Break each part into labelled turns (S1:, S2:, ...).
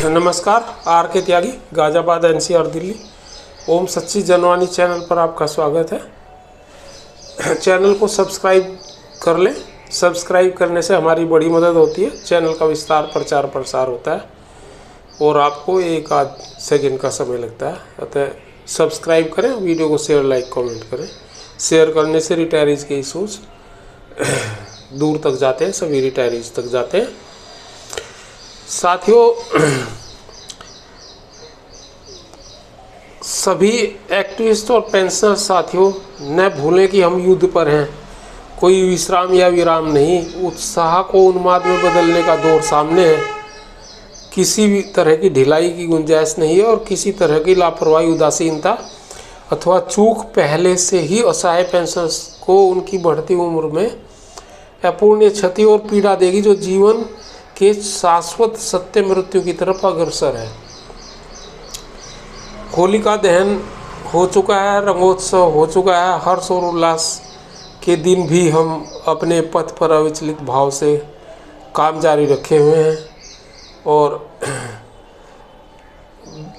S1: नमस्कार, आर के त्यागी, गाजियाबाद एनसीआर दिल्ली। ओम सच्ची जनवाणी चैनल पर आपका स्वागत है। चैनल को सब्सक्राइब कर लें। सब्सक्राइब करने से हमारी बड़ी मदद होती है। चैनल का विस्तार प्रचार प्रसार होता है और आपको एक आध सेकंड का समय लगता है। अतः सब्सक्राइब करें, वीडियो को शेयर लाइक कमेंट करें। शेयर करने से रिटायरीज के इशूज़ दूर तक जाते हैं, सभी रिटायरीज तक जाते हैं। साथियों, सभी एक्टिविस्ट और पेंशनर साथियों, न भूलें कि हम युद्ध पर हैं। कोई विश्राम या विराम नहीं। उत्साह को उन्माद में बदलने का दौर सामने है। किसी भी तरह की ढिलाई की गुंजाइश नहीं है और किसी तरह की लापरवाही, उदासीनता अथवा चूक पहले से ही असहाय पेंशनर्स को उनकी बढ़ती उम्र में अपूर्णीय क्षति और पीड़ा देगी, जो जीवन के शाश्वत सत्य मृत्यु की तरफ अग्रसर है। होलिका दहन हो चुका है, रंगोत्सव हो चुका है। हर्ष और उल्लास के दिन भी हम अपने पथ पर अविचलित भाव से काम जारी रखे हुए हैं। और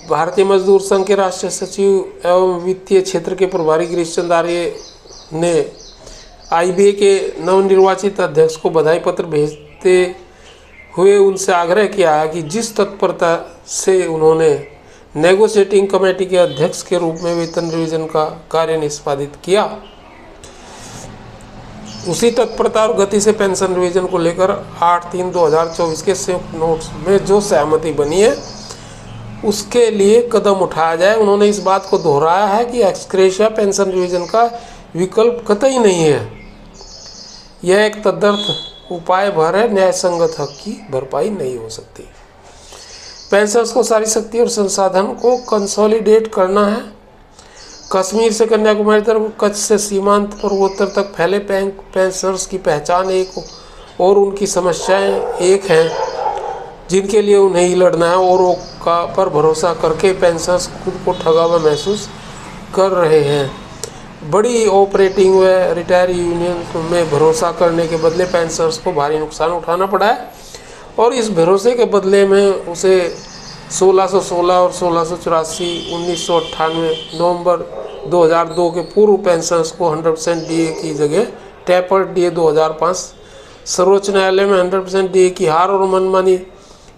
S1: भारतीय मजदूर संघ के राष्ट्रीय सचिव एवं वित्तीय क्षेत्र के प्रभारी गिरीश चंद्र आर्य ने आईबीए के नवनिर्वाचित अध्यक्ष को बधाई पत्र भेजते हुए उनसे आग्रह किया है कि जिस तत्परता से उन्होंने नेगोशिएटिंग कमेटी के अध्यक्ष के रूप में वेतन रिवीजन का कार्य निष्पादित किया, उसी तत्परता और गति से पेंशन रिवीजन को लेकर 8/3/2024 के संयुक्त नोट्स में जो सहमति बनी है उसके लिए कदम उठाया जाए। उन्होंने इस बात को दोहराया है कि एक्सग्रेशिया पेंशन रिवीजन का विकल्प कतई नहीं है। यह एक तदर्थ उपाय भर है। न्याय संगत हक की भरपाई नहीं हो सकती। पेंशनर्स को सारी शक्ति और संसाधन को कंसोलिडेट करना है। कश्मीर से कन्याकुमारी तक, कच्छ से सीमांत पूर्वोत्तर तक फैले पेंशनर्स की पहचान एक और उनकी समस्याएं एक हैं, जिनके लिए उन्हें ही लड़ना है। और पर भरोसा करके पेंशनर्स खुद को ठगा हुआ महसूस कर रहे हैं। बड़ी ऑपरेटिंग व रिटायरी यूनियन में भरोसा करने के बदले पेंशनर्स को भारी नुकसान उठाना पड़ा है और इस भरोसे के बदले में उसे 1616 और 1684, 1998, नवंबर 2002 के पूर्व पेंशनर्स को 100% डीए की जगह टैपर्ड डीए 2005, सर्वोच्च न्यायालय में 100% डीए की हार और मनमानी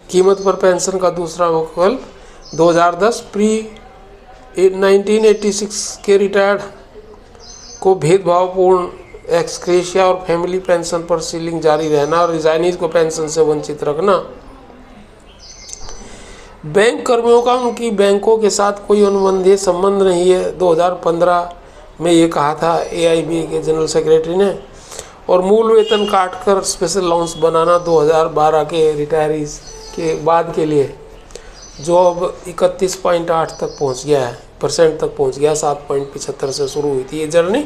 S1: कीमत पर पेंशन का दूसरा विकल्प 2010, प्री 1986 के रिटायर्ड को भेदभावपूर्ण एक्सग्रेशिया और फैमिली पेंशन पर सीलिंग जारी रहना और रिजाइनीज को पेंशन से वंचित रखना। बैंक कर्मियों का उनकी बैंकों के साथ कोई अनुबंधीय संबंध नहीं है। 2015 में ये कहा था एआईबी के जनरल सेक्रेटरी ने। और मूल वेतन काटकर स्पेशल अलाउंस बनाना 2012 के रिटायरीज के बाद के लिए, जो अब 31.8 तक पहुँच गया है, % तक पहुंच गया। 7.75 से शुरू हुई थी ये जर्नी,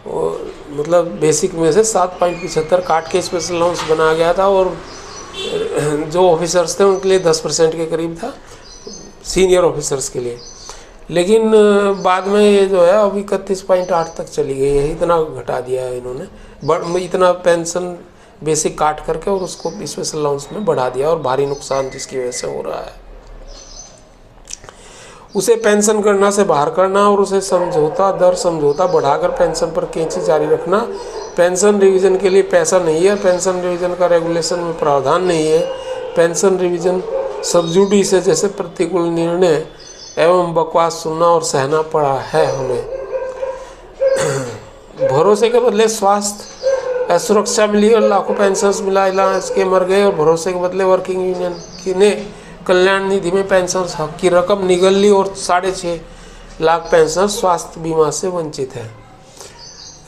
S1: और मतलब बेसिक में से 7.75 काट के स्पेशल अलाउंस बनाया गया था। और जो ऑफिसर्स थे उनके लिए 10% के करीब था, सीनियर ऑफिसर्स के लिए। लेकिन बाद में ये जो है अभी 31.8 तक चली गई है। इतना घटा दिया है इन्होंने, इतना पेंशन बेसिक काट करके और उसको स्पेशल अलाउंस में बढ़ा दिया, और भारी नुकसान जिसकी वजह से हो रहा है। उसे पेंशन गणना से बाहर करना और उसे समझौता बढ़ाकर पेंशन पर कैंची जारी रखना। पेंशन रिवीजन के लिए पैसा नहीं है। पेंशन रिवीजन का रेगुलेशन में प्रावधान नहीं है। पेंशन रिवीजन सब जुडिस जैसे प्रतिकूल निर्णय एवं बकवास सुनना और सहना पड़ा है हमें। भरोसे के बदले स्वास्थ्य असुरक्षा मिली और लाखों पेंशनर्स मिला इलाज के मर गए, और भरोसे के बदले वर्किंग यूनियन ने कल्याण निधि में पेंशन हक की रकम निगल ली और 6.5 लाख पेंशनर स्वास्थ्य बीमा से वंचित है।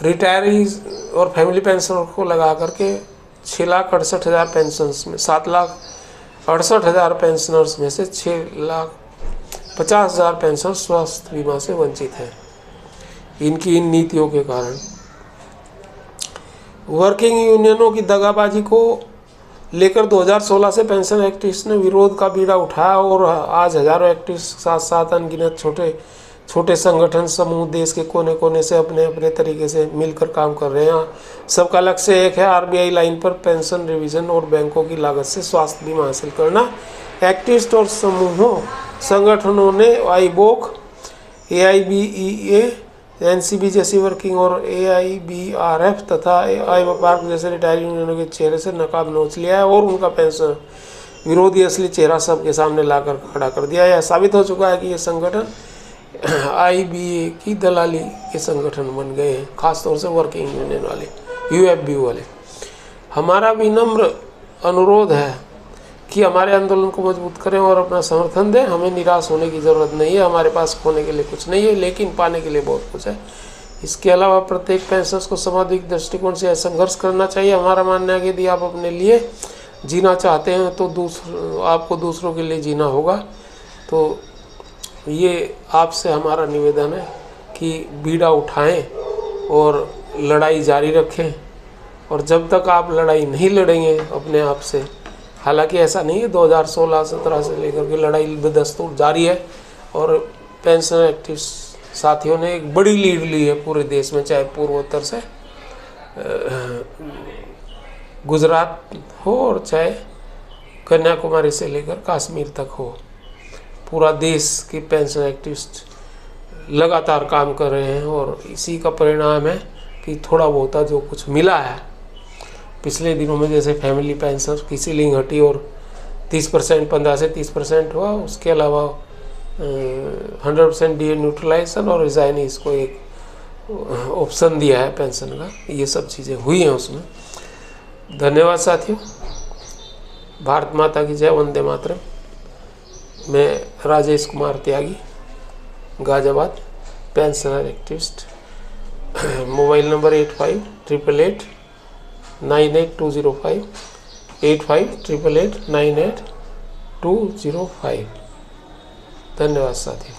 S1: रिटायरीज और फैमिली पेंशनर को लगा करके 6,68,000 पेंशनर्स में 7,68,000 पेंशनर्स में से 6,50,000 पेंशनर स्वास्थ्य बीमा से वंचित हैं, इनकी इन नीतियों के कारण। वर्किंग यूनियनों की दगाबाजी को लेकर 2016 से पेंशन एक्टिविस्ट ने विरोध का बीड़ा उठाया और आज हजारों एक्टिविस्ट साथ साथ अनगिनत छोटे संगठन समूह देश के कोने कोने से अपने अपने तरीके से मिलकर काम कर रहे हैं। सबका लक्ष्य एक है, आरबीआई लाइन पर पेंशन रिवीजन और बैंकों की लागत से स्वास्थ्य बीमा हासिल करना। एक्टिविस्ट और समूहों संगठनों ने आईबोक, AIBEA, NCB जैसी वर्किंग और AIBRF तथा AIBARC जैसे रिटायर यूनियनों के चेहरे से नकाब नोच लिया है और उनका पेंशन विरोधी असली चेहरा सबके सामने लाकर खड़ा कर दिया। यह साबित हो चुका है कि ये संगठन IBA की दलाली के संगठन बन गए हैं, खासतौर से वर्किंग यूनियन वाले, UFB वाले। हमारा विनम्र अनुरोध है कि हमारे आंदोलन को मजबूत करें और अपना समर्थन दें। हमें निराश होने की ज़रूरत नहीं है, हमारे पास खोने के लिए कुछ नहीं है, लेकिन पाने के लिए बहुत कुछ है। इसके अलावा प्रत्येक पेंशनर्स को सामाजिक दृष्टिकोण से संघर्ष करना चाहिए। हमारा मानना है कि यदि आप अपने लिए जीना चाहते हैं तो आपको दूसरों के लिए जीना होगा। तो ये आपसे हमारा निवेदन है कि बीड़ा उठाएं और लड़ाई जारी रखें। और जब तक आप लड़ाई नहीं लड़ेंगे अपने आप से, हालांकि ऐसा नहीं है, 2016-17 से लेकर के लड़ाई बदस्तूर जारी है और पेंशन एक्टिविस्ट साथियों ने एक बड़ी लीड ली है पूरे देश में, चाहे पूर्वोत्तर से गुजरात हो और चाहे कन्याकुमारी से लेकर कश्मीर तक हो। पूरा देश के पेंशन एक्टिविस्ट लगातार काम कर रहे हैं और इसी का परिणाम है कि थोड़ा बहुत जो कुछ मिला है पिछले दिनों में, जैसे फैमिली पेंशन की सीलिंग हटी और 30%, 15 से 30% हुआ। उसके अलावा 100% DA न्यूट्रलाइजेशन और रिजाइन इसको एक ऑप्शन दिया है पेंशन का। ये सब चीज़ें हुई हैं उसमें। धन्यवाद साथियों। भारत माता की जय, वंदे मातरम। मैं Rajesh Kumar Tyagi, Ghaziabad, pensioner activist. Mobile number 8588898205, 8588898205। धन्यवाद साथियों।